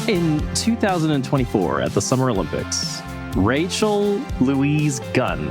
In 2024 at the Summer Olympics, Rachel Louise Gunn,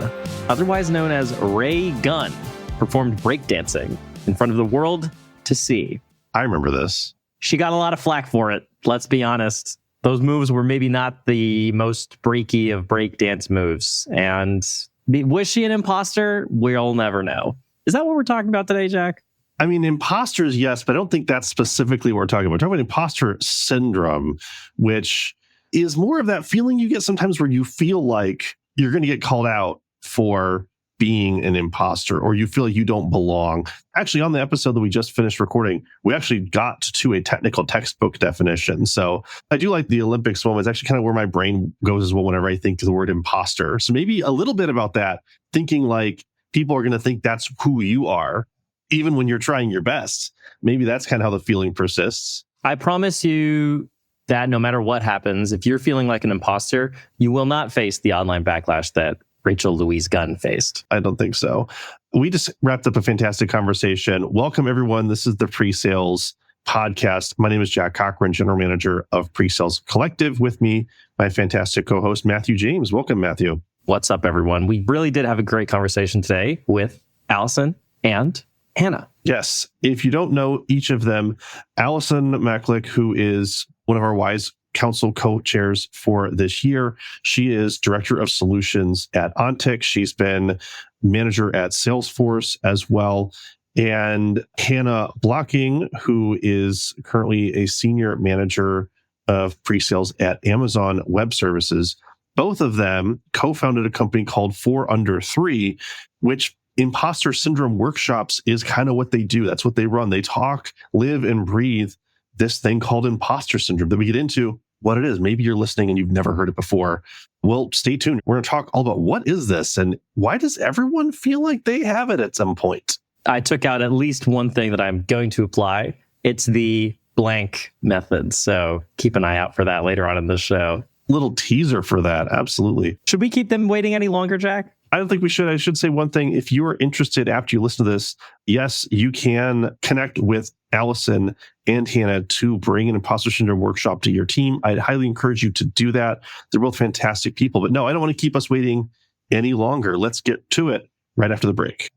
otherwise known as Ray Gunn, performed breakdancing in front of the world to see. I remember this. She got a lot of flack for it, let's be honest. Those moves were maybe not the most breaky of breakdance moves. And was she an imposter? We'll never know. Is that what we're talking about today, Jack? I mean, imposters, yes, but I don't think that's specifically what we're talking about. We're talking about imposter syndrome, which is more of that feeling you get sometimes where you feel like you're going to get called out for being an imposter, or you feel like you don't belong. Actually, on the episode that we just finished recording, we actually got to a technical textbook definition. So I do like the Olympics one. It's actually kind of where my brain goes as well whenever I think of the word imposter. So maybe a little bit about that, thinking like people are going to think that's who you are, even when you're trying your best. Maybe that's kind of how the feeling persists. I promise you that no matter what happens, if you're feeling like an imposter, you will not face the online backlash that Rachel Louise Gunn faced. I don't think so. We just wrapped up a fantastic conversation. Welcome, everyone. This is the PreSales podcast. My name is Jack Cochran, General Manager of PreSales Collective. With me, my fantastic co-host, Matthew James. Welcome, Matthew. What's up, everyone? We really did have a great conversation today with Allison and Hannah. Yes. If you don't know each of them, Allison Macalik, who is one of our Wise Council co-chairs for this year, she is Director of Solutions at Ontic. She's been manager at Salesforce as well. And Hannah Bloking, who is currently a Senior Manager of PreSales at Amazon Web Services. Both of them co-founded a company called 4 Under 3, which imposter syndrome workshops is kind of what they do. That's what they run. They talk, live, and breathe this thing called imposter syndrome that we get into what it is. Maybe you're listening and you've never heard it before. Well, stay tuned. We're going to talk all about what is this and why does everyone feel like they have it at some point? I took out at least one thing that I'm going to apply. It's the blank method. So keep an eye out for that later on in the show. Little teaser for that. Absolutely. Should we keep them waiting any longer, Jack? I don't think we should. I should say one thing. If you are interested after you listen to this, yes, you can connect with Allison and Hannah to bring an imposter syndrome workshop to your team. I'd highly encourage you to do that. They're both fantastic people. But no, I don't want to keep us waiting any longer. Let's get to it right after the break.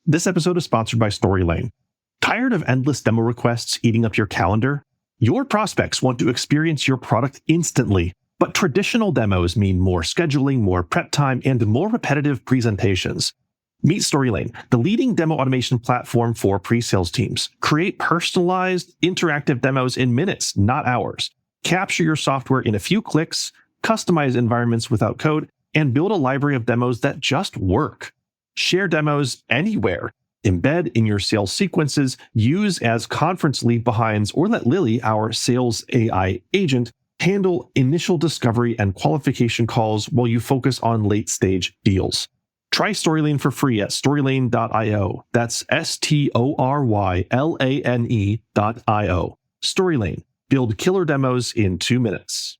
This episode is sponsored by StoryLane. Tired of endless demo requests eating up your calendar? Your prospects want to experience your product instantly. But traditional demos mean more scheduling, more prep time, and more repetitive presentations. Meet StoryLane, the leading demo automation platform for pre-sales teams. Create personalized, interactive demos in minutes, not hours. Capture your software in a few clicks, customize environments without code, and build a library of demos that just work. Share demos anywhere. Embed in your sales sequences, use as conference leave behinds, or let Lily, our sales AI agent, handle initial discovery and qualification calls while you focus on late-stage deals. Try StoryLane for free at storylane.io. That's StoryLane.io. StoryLane. Build killer demos in 2 minutes.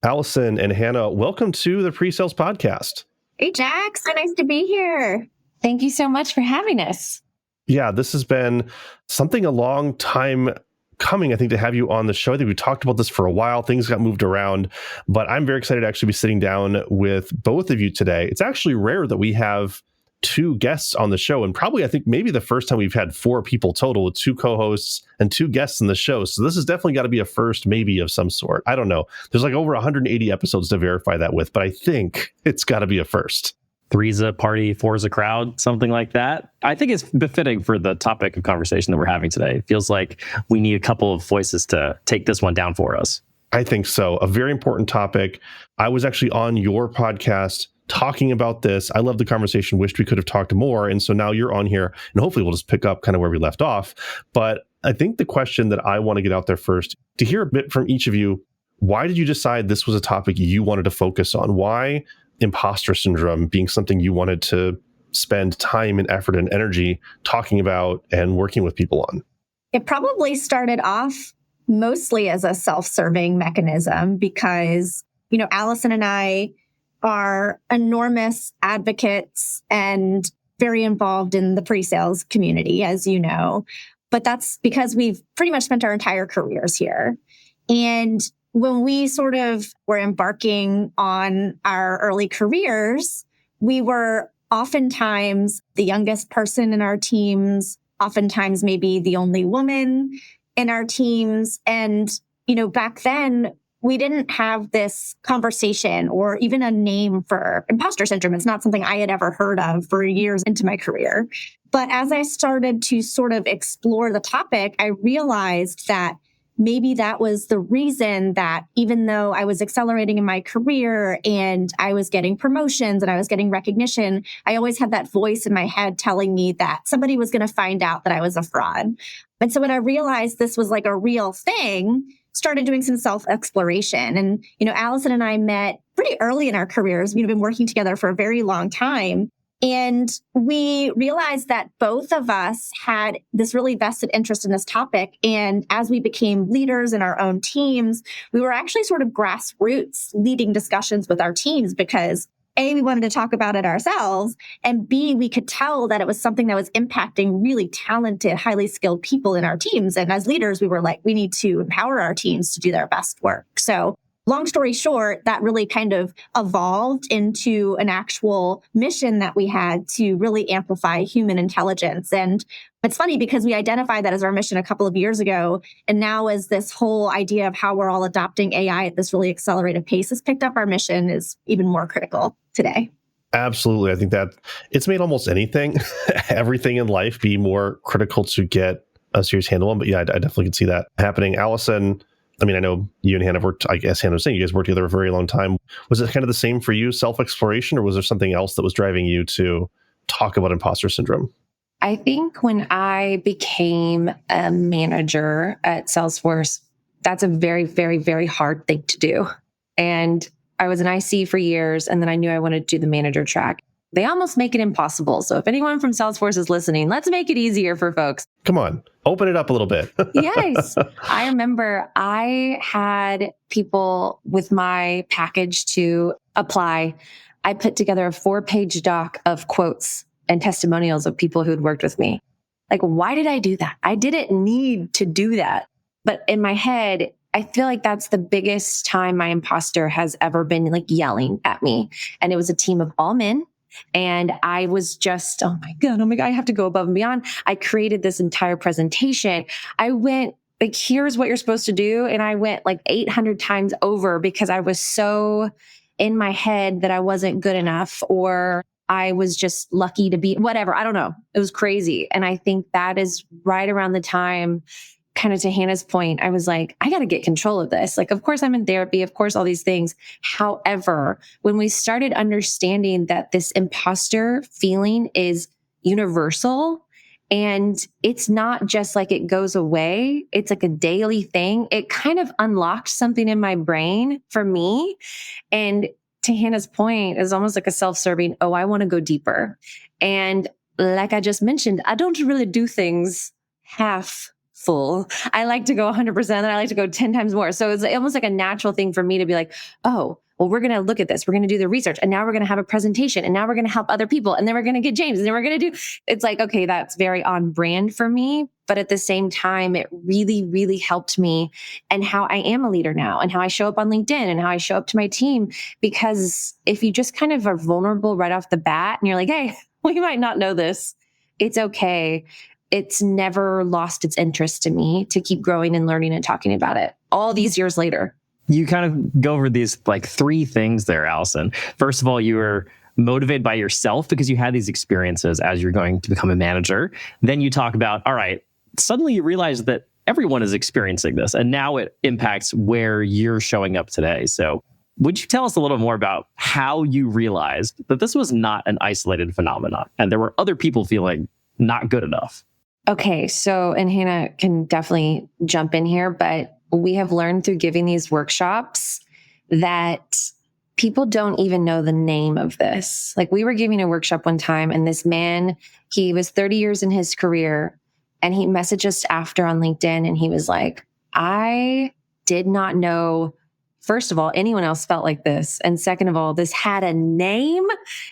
Allison and Hannah, welcome to the PreSales podcast. Hey, Jack. So nice to be here. Thank you so much for having us. Yeah, this has been something a long time coming, I think, to have you on the show. I think we talked about this for a while. Things got moved around, but I'm very excited to actually be sitting down with both of you today. It's actually rare that we have 2 guests on the show, and probably, I think, maybe the first time we've had 4 people total with 2 co-hosts and 2 guests in the show. So this has definitely got to be a first, maybe, of some sort. I don't know. There's like over 180 episodes to verify that with, but I think it's got to be a first. 3's a party, 4's a crowd, something like that. I think it's befitting for the topic of conversation that we're having today. It feels like we need a couple of voices to take this one down for us. I think so. A very important topic. I was actually on your podcast talking about this. I love the conversation, wished we could have talked more. And so now you're on here, and hopefully we'll just pick up kind of where we left off. But I think the question that I want to get out there first, to hear a bit from each of you, why did you decide this was a topic you wanted to focus on? Why imposter syndrome being something you wanted to spend time and effort and energy talking about and working with people on? It probably started off mostly as a self-serving mechanism because, Allison and I are enormous advocates and very involved in the pre-sales community, as you know. but that's because we've pretty much spent our entire careers here. And when we sort of were embarking on our early careers, we were oftentimes the youngest person in our teams, oftentimes maybe the only woman in our teams. And, back then, we didn't have this conversation or even a name for imposter syndrome. It's not something I had ever heard of for years into my career. But as I started to sort of explore the topic, I realized that maybe that was the reason that even though I was accelerating in my career and I was getting promotions and I was getting recognition, I always had that voice in my head telling me that somebody was going to find out that I was a fraud. And so when I realized this was like a real thing, started doing some self-exploration. And, Allison and I met pretty early in our careers. We've been working together for a very long time. And we realized that both of us had this really vested interest in this topic. And as we became leaders in our own teams, we were actually sort of grassroots leading discussions with our teams because A, we wanted to talk about it ourselves, and B, we could tell that it was something that was impacting really talented, highly skilled people in our teams. And as leaders, we were like, we need to empower our teams to do their best work. So long story short, that really kind of evolved into an actual mission that we had to really amplify human intelligence. And it's funny because we identified that as our mission a couple of years ago. And now as this whole idea of how we're all adopting AI at this really accelerated pace has picked up, our mission is even more critical today. Absolutely. I think that it's made almost anything, everything in life be more critical to get a serious handle on. But yeah, I definitely can see that happening. Allison, I know you and Hannah worked, I guess Hannah was saying you guys worked together a very long time. Was it kind of the same for you, self-exploration, or was there something else that was driving you to talk about imposter syndrome? I think when I became a manager at Salesforce, that's a very, very, very hard thing to do. And I was an IC for years, and then I knew I wanted to do the manager track. They almost make it impossible. So if anyone from Salesforce is listening, let's make it easier for folks. Come on, open it up a little bit. Yes. I remember I had people with my package to apply. I put together a 4-page doc of quotes and testimonials of people who had worked with me. Like, why did I do that? I didn't need to do that. But in my head, I feel like that's the biggest time my imposter has ever been like yelling at me. And it was a team of all men. And I was just, oh my God, I have to go above and beyond. I created this entire presentation. I went like, here's what you're supposed to do. And I went like 800 times over because I was so in my head that I wasn't good enough, or I was just lucky to be whatever. I don't know. It was crazy. And I think that is right around the time, kind of to Hannah's point, I was like, I got to get control of this. Like, of course I'm in therapy, of course, all these things. However, when we started understanding that this imposter feeling is universal and it's not just like it goes away, it's like a daily thing, it kind of unlocked something in my brain for me. And to Hannah's point, is almost like a self-serving, oh, I want to go deeper. And like I just mentioned, I don't really do things half full. I like to go 100% and I like to go 10 times more. So it's almost like a natural thing for me to be like, oh, well, we're going to look at this. We're going to do the research. And now we're going to have a presentation. And now we're going to help other people. And then we're going to get James. And then we're going to do, it's like, okay, that's very on brand for me. But at the same time, it really, really helped me and how I am a leader now and how I show up on LinkedIn and how I show up to my team. Because if you just kind of are vulnerable right off the bat and you're like, hey, we might not know this, it's okay. It's never lost its interest to me to keep growing and learning and talking about it all these years later. You kind of go over these like 3 things there, Allison. First of all, you were motivated by yourself because you had these experiences as you're going to become a manager. Then you talk about, all right, suddenly you realize that everyone is experiencing this and now it impacts where you're showing up today. So would you tell us a little more about how you realized that this was not an isolated phenomenon and there were other people feeling not good enough? Okay, so, and Hannah can definitely jump in here, but we have learned through giving these workshops that people don't even know the name of this. Like, we were giving a workshop one time and this man, he was 30 years in his career and he messaged us after on LinkedIn and he was like, I did not know first of all, anyone else felt like this. And second of all, this had a name.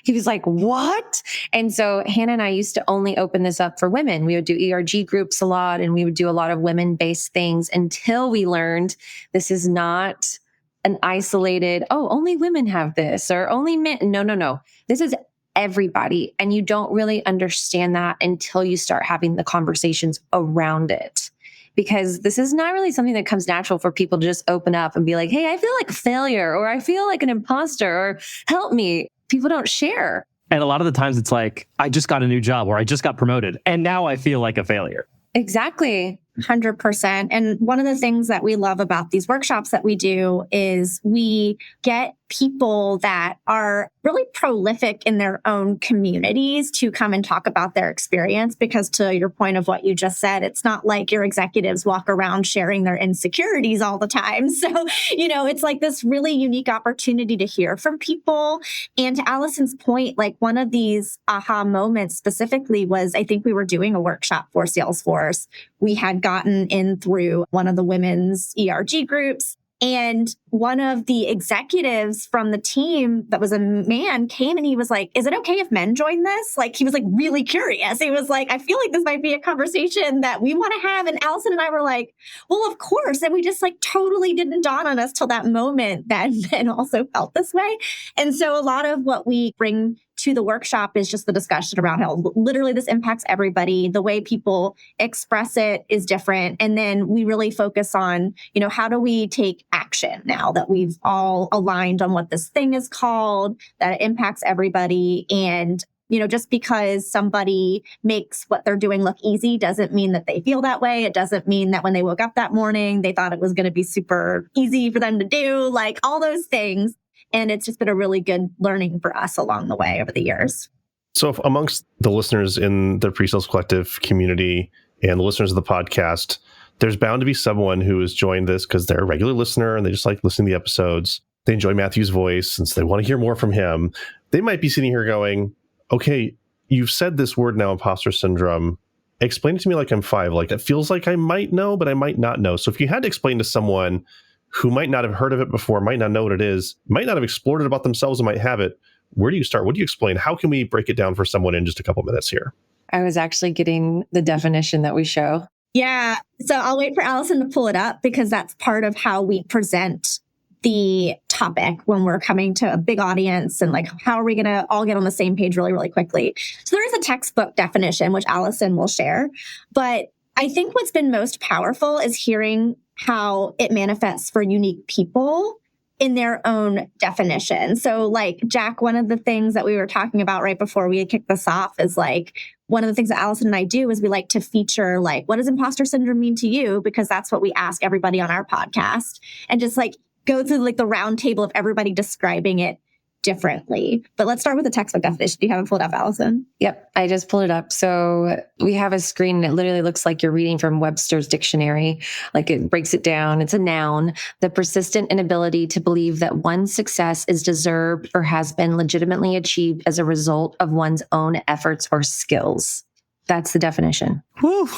He was like, what? And so Hannah and I used to only open this up for women. We would do ERG groups a lot, and we would do a lot of women-based things until we learned this is not an isolated, oh, only women have this or only men. No. This is everybody. And you don't really understand that until you start having the conversations around it. Because this is not really something that comes natural for people to just open up and be like, hey, I feel like a failure, or I feel like an imposter, or help me. People don't share. And a lot of the times it's like, I just got a new job, or I just got promoted, and now I feel like a failure. Exactly. 100%. And one of the things that we love about these workshops that we do is we get people that are really prolific in their own communities to come and talk about their experience. Because to your point of what you just said, it's not like your executives walk around sharing their insecurities all the time. So, it's like this really unique opportunity to hear from people. And to Allison's point, like one of these aha moments specifically was, I think we were doing a workshop for Salesforce. We had gotten in through one of the women's ERG groups. And one of the executives from the team that was a man came and he was like, is it okay if men join this? Like, he was like really curious. He was like, I feel like this might be a conversation that we want to have. And Allison and I were like, well, of course. And we just like totally didn't dawn on us till that moment that men also felt this way. And so a lot of what we bring to the workshop is just the discussion around how literally this impacts everybody. The way people express it is different. And then we really focus on, how do we take action now that we've all aligned on what this thing is called, that it impacts everybody. And, just because somebody makes what they're doing look easy doesn't mean that they feel that way. It doesn't mean that when they woke up that morning, they thought it was going to be super easy for them to do, like all those things. And it's just been a really good learning for us along the way over the years. So if amongst the listeners in the PreSales Collective community and the listeners of the podcast, there's bound to be someone who has joined this because they're a regular listener and they just like listening to the episodes. They enjoy Matthew's voice and so they want to hear more from him. They might be sitting here going, okay, you've said this word now, imposter syndrome. Explain it to me like I'm 5. Like, it feels like I might know, but I might not know. So if you had to explain to someone who might not have heard of it before, might not know what it is, might not have explored it about themselves and might have it, where do you start? What do you explain? How can we break it down for someone in just a couple minutes here? I was actually getting the definition that we show. Yeah. So I'll wait for Allison to pull it up because that's part of how we present the topic when we're coming to a big audience and like, how are we going to all get on the same page really, really quickly? So there is a textbook definition, which Allison will share. But I think what's been most powerful is hearing how it manifests for unique people in their own definition. So like Jack, one of the things that we were talking about right before we had kicked this off is like, one of the things that Allison and I do is we like to feature like, what does imposter syndrome mean to you? Because that's what we ask everybody on our podcast, and just like go through like the round table of everybody describing it differently. But let's start with the textbook definition. Do you have it pulled up, Allison? Yep, I just pulled it up. So we have a screen and it literally looks like you're reading from Webster's dictionary. Like it breaks it down. It's a noun. The persistent inability to believe that one's success is deserved or has been legitimately achieved as a result of one's own efforts or skills. That's the definition. Whew.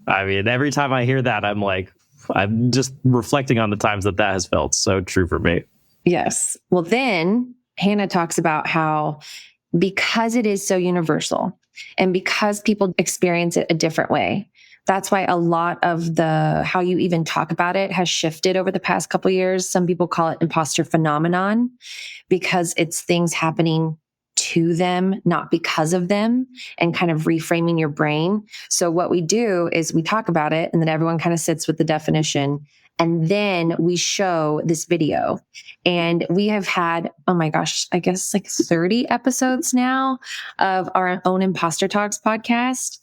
I mean, every time I hear that, I'm just reflecting on the times that has felt so true for me. Yes. Well, then Hannah talks about how because it is so universal and because people experience it a different way, that's why a lot of how you even talk about it has shifted over the past couple of years. Some people call it imposter phenomenon because it's things happening to them, not because of them, and kind of reframing your brain. So what we do is we talk about it and then everyone kind of sits with the definition. And then we show this video. And we have had, oh my gosh, I guess like 30 episodes now of our own Imposter Talks podcast.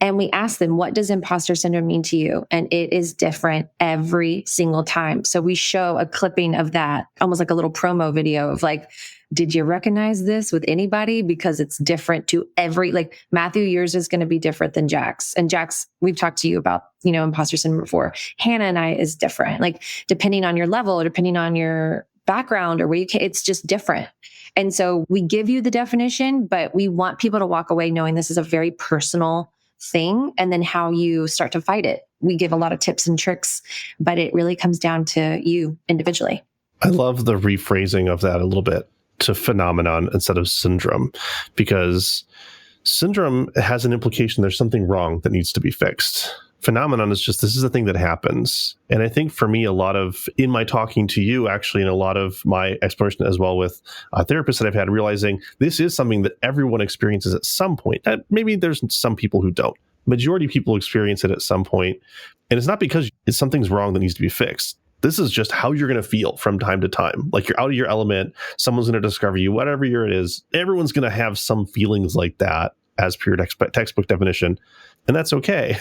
And we ask them, what does imposter syndrome mean to you? And it is different every single time. So we show a clipping of that, almost like a little promo video of like, did you recognize this with anybody? Because it's different to like Matthew, yours is going to be different than Jack's. And Jack's, we've talked to you about, imposter syndrome before. Hannah and I is different, like depending on your level, or depending on your background or where it's just different. And so we give you the definition, but we want people to walk away knowing this is a very personal thing. And then how you start to fight it. We give a lot of tips and tricks, but it really comes down to you individually. I love the rephrasing of that a little bit to phenomenon instead of syndrome, because syndrome has an implication there's something wrong that needs to be fixed. Phenomenon is just, this is a thing that happens. And I think for me, a lot of, in my talking to you, actually, and a lot of my exploration as well with therapists that I've had, realizing this is something that everyone experiences at some point. Maybe there's some people who don't. Majority of people experience it at some point. And it's not because something's wrong that needs to be fixed. This is just how you're going to feel from time to time. Like you're out of your element. Someone's going to discover you, whatever year it is. Everyone's going to have some feelings like that as per your textbook definition. And that's okay.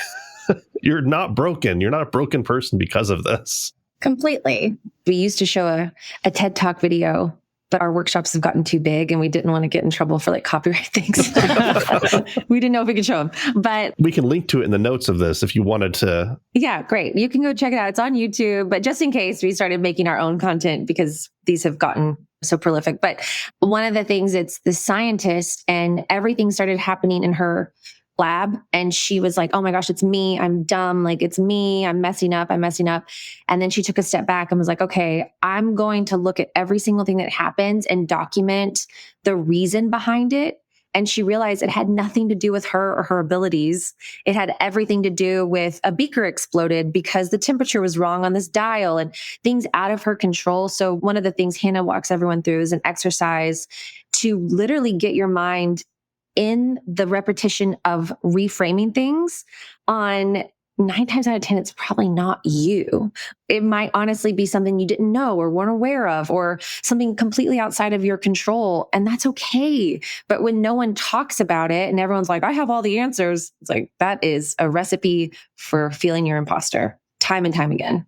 You're not broken. You're not a broken person because of this. Completely. We used to show a TED Talk video, but our workshops have gotten too big and we didn't want to get in trouble for like copyright things. We didn't know if we could show them, but we can link to it in the notes of this if you wanted to. Yeah, great. You can go check it out. It's on YouTube, but just in case, we started making our own content because these have gotten so prolific. But one of the things, it's the scientist, and everything started happening in her lab. And she was like, oh my gosh, it's me. I'm dumb. Like, it's me. I'm messing up. And then she took a step back and was like, okay, I'm going to look at every single thing that happens and document the reason behind it. And she realized it had nothing to do with her or her abilities. It had everything to do with a beaker exploded because the temperature was wrong on this dial and things out of her control. So one of the things Hannah walks everyone through is an exercise to literally get your mind in the repetition of reframing things. On 9 times out of 10, it's probably not you. It might honestly be something you didn't know or weren't aware of, or something completely outside of your control. And that's okay. But when no one talks about it and everyone's like, I have all the answers, it's like, that is a recipe for feeling your imposter time and time again.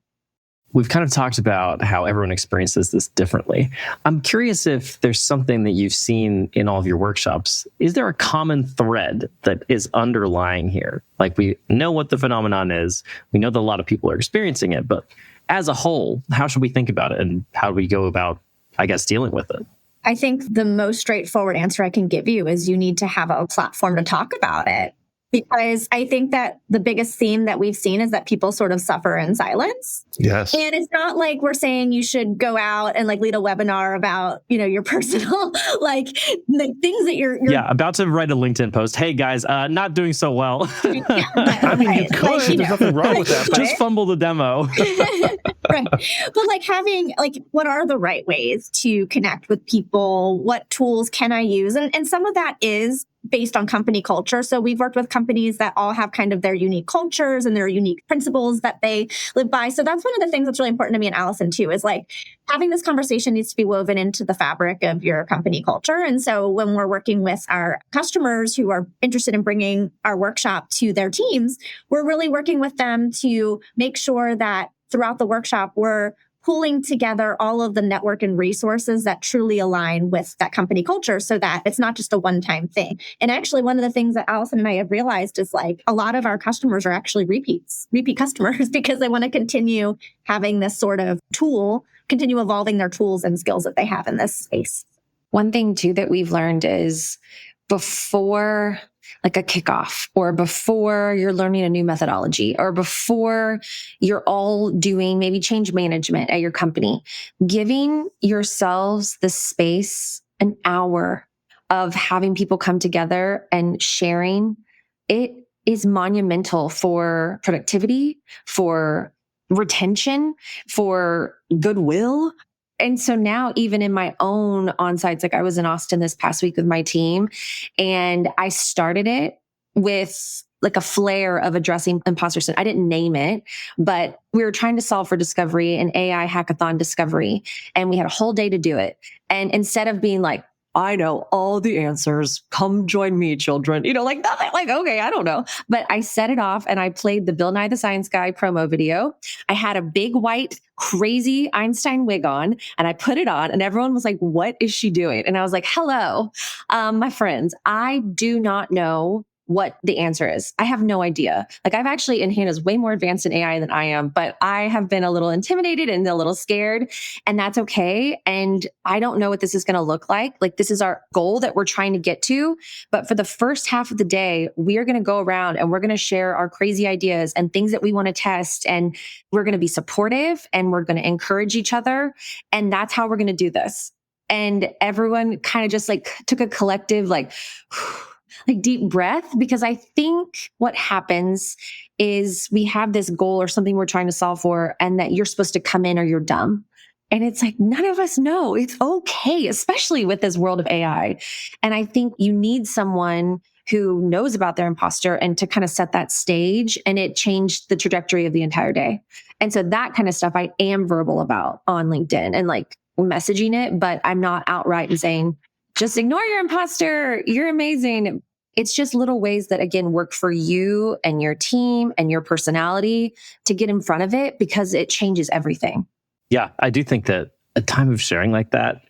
We've kind of talked about how everyone experiences this differently. I'm curious if there's something that you've seen in all of your workshops. Is there a common thread that is underlying here? Like, we know what the phenomenon is. We know that a lot of people are experiencing it, but as a whole, how should we think about it? And how do we go about, I guess, dealing with it? I think the most straightforward answer I can give you is you need to have a platform to talk about it. Because I think that the biggest theme that we've seen is that people sort of suffer in silence. Yes. And it's not like we're saying you should go out and like lead a webinar about, your personal, like the things that you're about to write a LinkedIn post. Hey guys, not doing so well. I mean, you could. There's nothing wrong with that. Just fumble the demo. Right. But like having, like, what are the right ways to connect with people? What tools can I use? And some of that is based on company culture. So we've worked with companies that all have kind of their unique cultures and their unique principles that they live by. So that's one of the things that's really important to me and Allison too, is like having this conversation needs to be woven into the fabric of your company culture. And so when we're working with our customers who are interested in bringing our workshop to their teams, we're really working with them to make sure that throughout the workshop, we're pulling together all of the network and resources that truly align with that company culture so that it's not just a one-time thing. And actually, one of the things that Allison and I have realized is like a lot of our customers are actually repeat customers because they want to continue having this sort of tool, continue evolving their tools and skills that they have in this space. One thing too that we've learned is before like a kickoff, or before you're learning a new methodology, or before you're all doing maybe change management at your company, giving yourselves the space, an hour of having people come together and sharing, it is monumental for productivity, for retention, for goodwill. And so now, even in my own on-sites, like I was in Austin this past week with my team, and I started it with like a flair of addressing imposter syndrome. I didn't name it, but we were trying to solve for discovery, an AI hackathon discovery, and we had a whole day to do it. And instead of being like, I know all the answers, come join me, children, like nothing, like, okay, I don't know. But I set it off and I played the Bill Nye the Science Guy promo video. I had a big white, crazy Einstein wig on, and I put it on, and everyone was like, what is she doing? And I was like, hello, my friends, I do not know what the answer is. I have no idea. Like I've actually, and Hannah's way more advanced in AI than I am, but I have been a little intimidated and a little scared, and that's okay. And I don't know what this is going to look like. Like this is our goal that we're trying to get to. But for the first half of the day, we are going to go around and we're going to share our crazy ideas and things that we want to test. And we're going to be supportive and we're going to encourage each other. And that's how we're going to do this. And everyone kind of just like took a collective, like deep breath, because I think what happens is we have this goal or something we're trying to solve for, and that you're supposed to come in or you're dumb. And it's like, none of us know. It's okay, especially with this world of AI. And I think you need someone who knows about their imposter and to kind of set that stage. And it changed the trajectory of the entire day. And so that kind of stuff I am verbal about on LinkedIn and like messaging it, but I'm not outright and saying, just ignore your imposter. You're amazing. It's just little ways that, again, work for you and your team and your personality to get in front of it, because it changes everything. Yeah, I do think that a time of sharing like that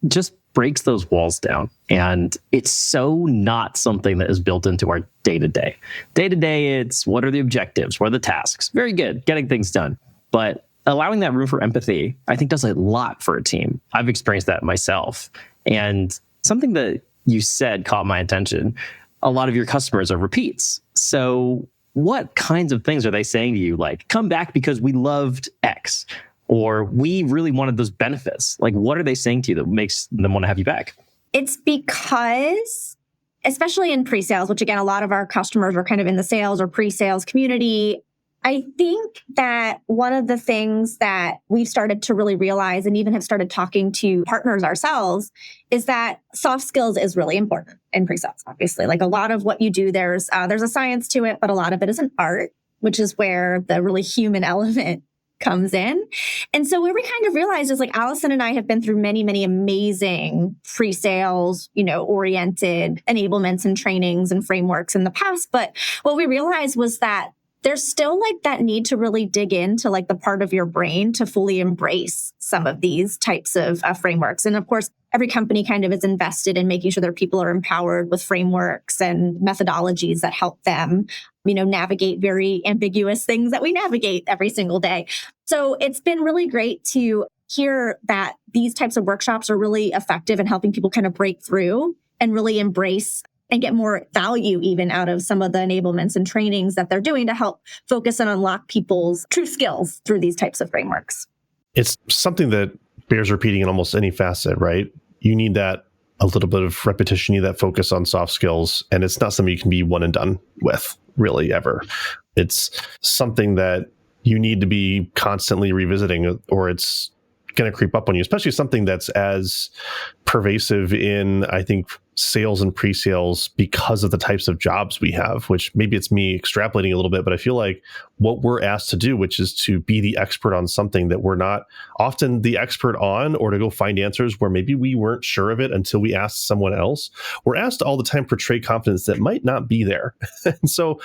just breaks those walls down. And it's so not something that is built into our day-to-day. Day-to-day, it's what are the objectives? What are the tasks? Very good, getting things done. But allowing that room for empathy, I think, does a lot for a team. I've experienced that myself. And something that you said caught my attention. A lot of your customers are repeats. So what kinds of things are they saying to you? Like, come back because we loved X, or we really wanted those benefits. Like, what are they saying to you that makes them want to have you back? It's because, especially in pre-sales, which again, a lot of our customers are kind of in the sales or pre-sales community, I think that one of the things that we've started to really realize, and even have started talking to partners ourselves, is that soft skills is really important in pre-sales. Obviously, like a lot of what you do, there's a science to it, but a lot of it is an art, which is where the really human element comes in. And so where we kind of realized is like Allison and I have been through many, many amazing pre-sales, oriented enablements and trainings and frameworks in the past. But what we realized was that there's still like that need to really dig into like the part of your brain to fully embrace some of these types of frameworks. And of course, every company kind of is invested in making sure their people are empowered with frameworks and methodologies that help them, navigate very ambiguous things that we navigate every single day. So it's been really great to hear that these types of workshops are really effective in helping people kind of break through and really embrace and get more value even out of some of the enablements and trainings that they're doing to help focus and unlock people's true skills through these types of frameworks. It's something that bears repeating in almost any facet, right? You need that a little bit of repetition, you need that focus on soft skills. And it's not something you can be one and done with, really, ever. It's something that you need to be constantly revisiting, or it's going to creep up on you, especially something that's as pervasive in, I think, sales and pre-sales because of the types of jobs we have, which maybe it's me extrapolating a little bit, but I feel like what we're asked to do, which is to be the expert on something that we're not often the expert on, or to go find answers where maybe we weren't sure of it until we asked someone else. We're asked all the time to portray confidence that might not be there. And so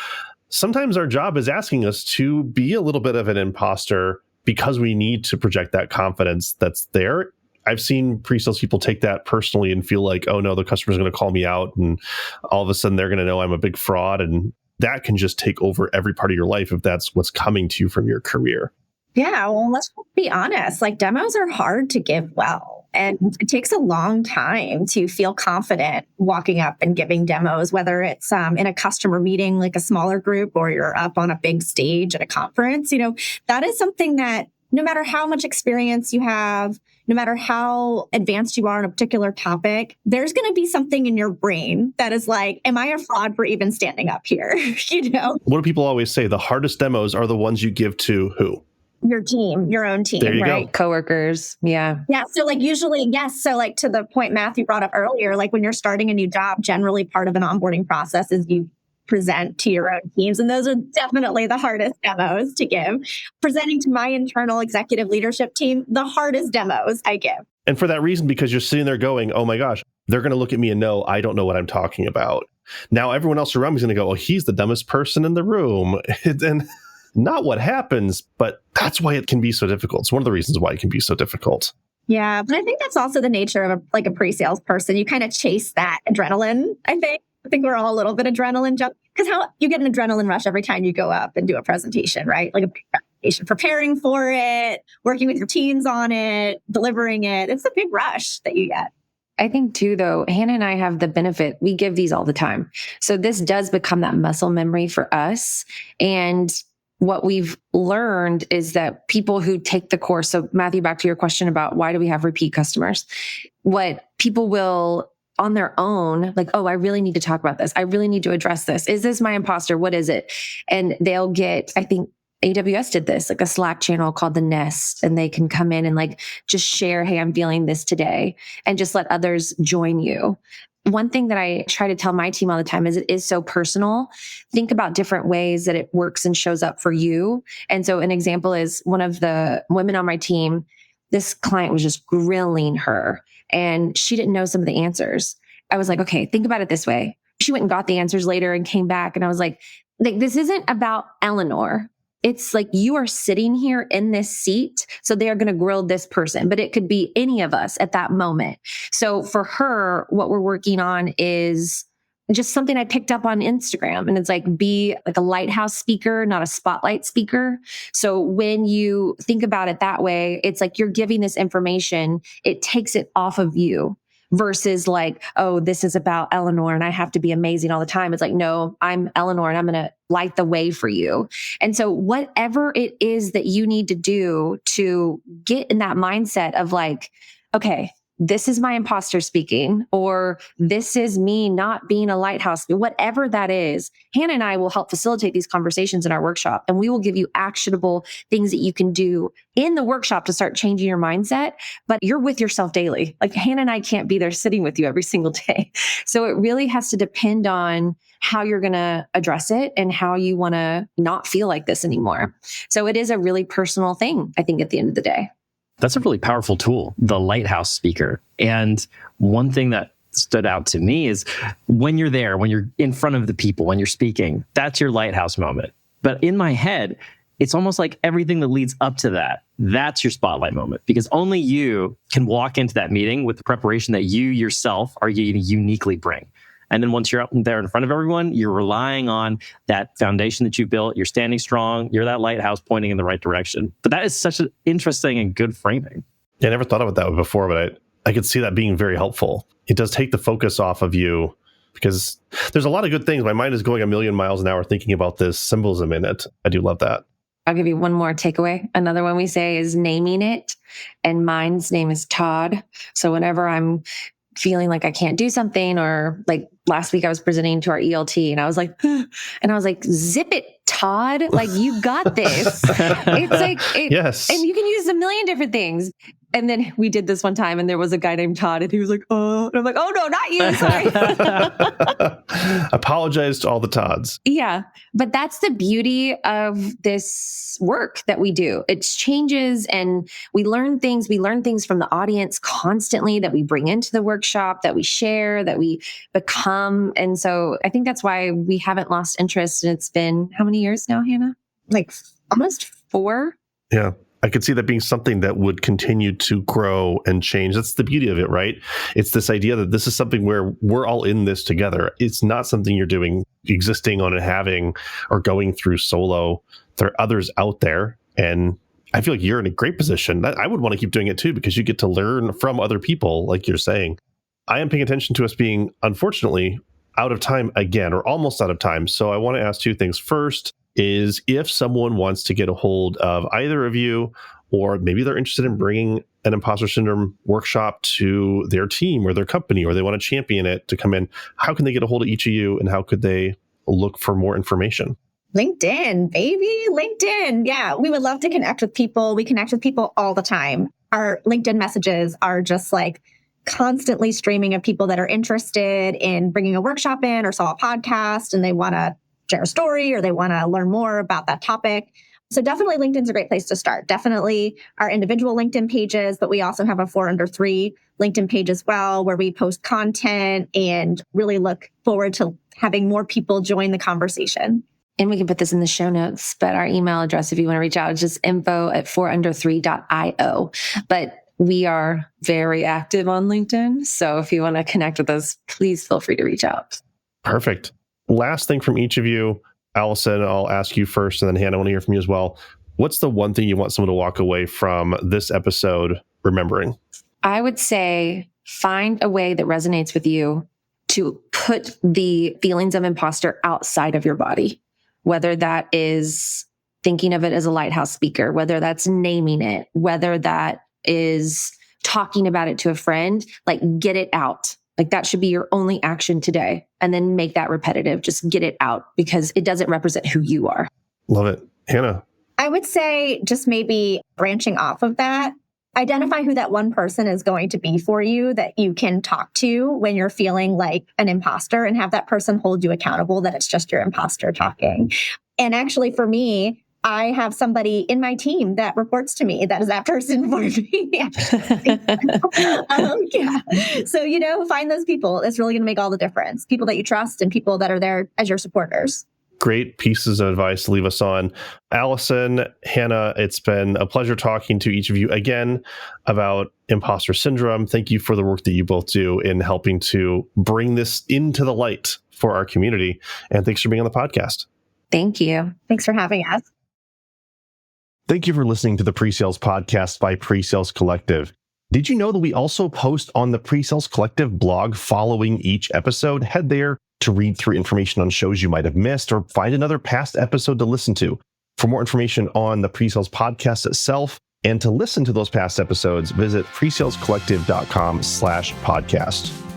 sometimes our job is asking us to be a little bit of an imposter because we need to project that confidence that's there. I've seen pre-sales people take that personally and feel like, oh no, the customer's going to call me out, and all of a sudden they're going to know I'm a big fraud. And that can just take over every part of your life if that's what's coming to you from your career. Yeah, well, let's be honest. Like, demos are hard to give well. And it takes a long time to feel confident walking up and giving demos, whether it's in a customer meeting, like a smaller group, or you're up on a big stage at a conference. That is something that no matter how much experience you have, no matter how advanced you are on a particular topic, there's going to be something in your brain that is like, am I a fraud for even standing up here? What do people always say? The hardest demos are the ones you give to who? Your team, your own team, there you right? Go. Coworkers. Yeah. Yeah. So like usually, yes. So like to the point Matthew brought up earlier, like when you're starting a new job, generally part of an onboarding process is you present to your own teams. And those are definitely the hardest demos to give. Presenting to my internal executive leadership team, the hardest demos I give. And for that reason, because you're sitting there going, oh my gosh, they're going to look at me and know I don't know what I'm talking about. Now everyone else around me is going to go, oh, he's the dumbest person in the room. And not what happens, but that's why it can be so difficult. It's one of the reasons why it can be so difficult. Yeah, but I think that's also the nature of a pre-sales person. You kind of chase that adrenaline, I think. I think we're all a little bit adrenaline jump because how you get an adrenaline rush every time you go up and do a presentation, right? Like a big presentation, preparing for it, working with your teams on it, delivering it. It's a big rush that you get. I think too, though, Hannah and I have the benefit. We give these all the time. So this does become that muscle memory for us. And what we've learned is that people who take the course, so Matthew, back to your question about why do we have repeat customers? What people will on their own, like, oh, I really need to talk about this. I really need to address this. Is this my imposter? What is it? And they'll get, I think AWS did this, like a Slack channel called The Nest, and they can come in and like just share, hey, I'm feeling this today, and just let others join you. One thing that I try to tell my team all the time is it is so personal. Think about different ways that it works and shows up for you. And so an example is one of the women on my team, this client was just grilling her and she didn't know some of the answers. I was like, okay, think about it this way. She went and got the answers later and came back. And I was like, this isn't about Eleanor. It's like you are sitting here in this seat. So they are going to grill this person, but it could be any of us at that moment. So for her, what we're working on is just something I picked up on Instagram. And it's like, be like a lighthouse speaker, not a spotlight speaker. So when you think about it that way, it's like you're giving this information, it takes it off of you. Versus like, oh, this is about Eleanor and I have to be amazing all the time. It's like, no, I'm Eleanor and I'm going to light the way for you. And so whatever it is that you need to do to get in that mindset of like, okay, this is my imposter speaking, or this is me not being a lighthouse, whatever that is, Hannah and I will help facilitate these conversations in our workshop. And we will give you actionable things that you can do in the workshop to start changing your mindset. But you're with yourself daily. Like Hannah and I can't be there sitting with you every single day. So it really has to depend on how you're going to address it and how you want to not feel like this anymore. So it is a really personal thing, I think, at the end of the day. That's a really powerful tool, the Lighthouse speaker. And one thing that stood out to me is when you're there, when you're in front of the people, when you're speaking, that's your lighthouse moment. But in my head, it's almost like everything that leads up to that, that's your spotlight moment, because only you can walk into that meeting with the preparation that you yourself are going to uniquely bring. And then once you're out there in front of everyone, you're relying on that foundation that you built. You're standing strong. You're that lighthouse pointing in the right direction. But that is such an interesting and good framing. Yeah, I never thought about that before, but I could see that being very helpful. It does take the focus off of you because there's a lot of good things. My mind is going a million miles an hour thinking about this symbolism in it. I do love that. I'll give you one more takeaway. Another one we say is naming it. And mine's name is Todd. So whenever I'm feeling like I can't do something, or like last week I was presenting to our ELT and I was like, zip it, Todd. Like, you got this. It's like, yes. And you can use a million different things. And then we did this one time and there was a guy named Todd and he was like, oh, and I'm like, oh no, not you. Sorry. Apologize to all the Todds. Yeah. But that's the beauty of this work that we do. It changes and we learn things. We learn things from the audience constantly that we bring into the workshop, that we share, that we become. And so I think that's why we haven't lost interest. And it's been how many years now, Hannah? Like almost 4. Yeah. I could see that being something that would continue to grow and change. That's the beauty of it, right? It's this idea that this is something where we're all in this together. It's not something you're doing, existing on and having, or going through solo. There are others out there. And I feel like you're in a great position. I would want to keep doing it too, because you get to learn from other people, like you're saying. I am paying attention to us being, unfortunately, out of time again, or almost out of time. So I want to ask 2 things. First, is if someone wants to get a hold of either of you, or maybe they're interested in bringing an imposter syndrome workshop to their team or their company, or they want to champion it to come in, how can they get a hold of each of you and how could they look for more information? LinkedIn, baby, LinkedIn. Yeah, we would love to connect with people. We connect with people all the time. Our LinkedIn messages are just like constantly streaming of people that are interested in bringing a workshop in or saw a podcast and they want to share a story or they want to learn more about that topic. So definitely LinkedIn's a great place to start. Definitely our individual LinkedIn pages, but we also have a 4 under 3 LinkedIn page as well, where we post content and really look forward to having more people join the conversation. And we can put this in the show notes, but our email address, if you want to reach out, is just info@4under3.io. But we are very active on LinkedIn. So if you want to connect with us, please feel free to reach out. Perfect. Last thing from each of you. Allison, I'll ask you first, and then Hannah, I want to hear from you as well. What's the one thing you want someone to walk away from this episode remembering? I would say find a way that resonates with you to put the feelings of imposter outside of your body, whether that is thinking of it as a lighthouse speaker, whether that's naming it, whether that is talking about it to a friend, like get it out. Like that should be your only action today. And then make that repetitive. Just get it out because it doesn't represent who you are. Love it. Hannah? I would say just maybe branching off of that, identify who that one person is going to be for you that you can talk to when you're feeling like an imposter and have that person hold you accountable that it's just your imposter talking. And actually for me, I have somebody in my team that reports to me that is that person for me. Yeah. So, find those people. It's really going to make all the difference. People that you trust and people that are there as your supporters. Great pieces of advice to leave us on. Allison, Hannah, it's been a pleasure talking to each of you again about imposter syndrome. Thank you for the work that you both do in helping to bring this into the light for our community. And thanks for being on the podcast. Thank you. Thanks for having us. Thank you for listening to the PreSales podcast by PreSales Collective. Did you know that we also post on the PreSales Collective blog following each episode? Head there to read through information on shows you might have missed or find another past episode to listen to. For more information on the PreSales podcast itself and to listen to those past episodes, visit presalescollective.com/podcast.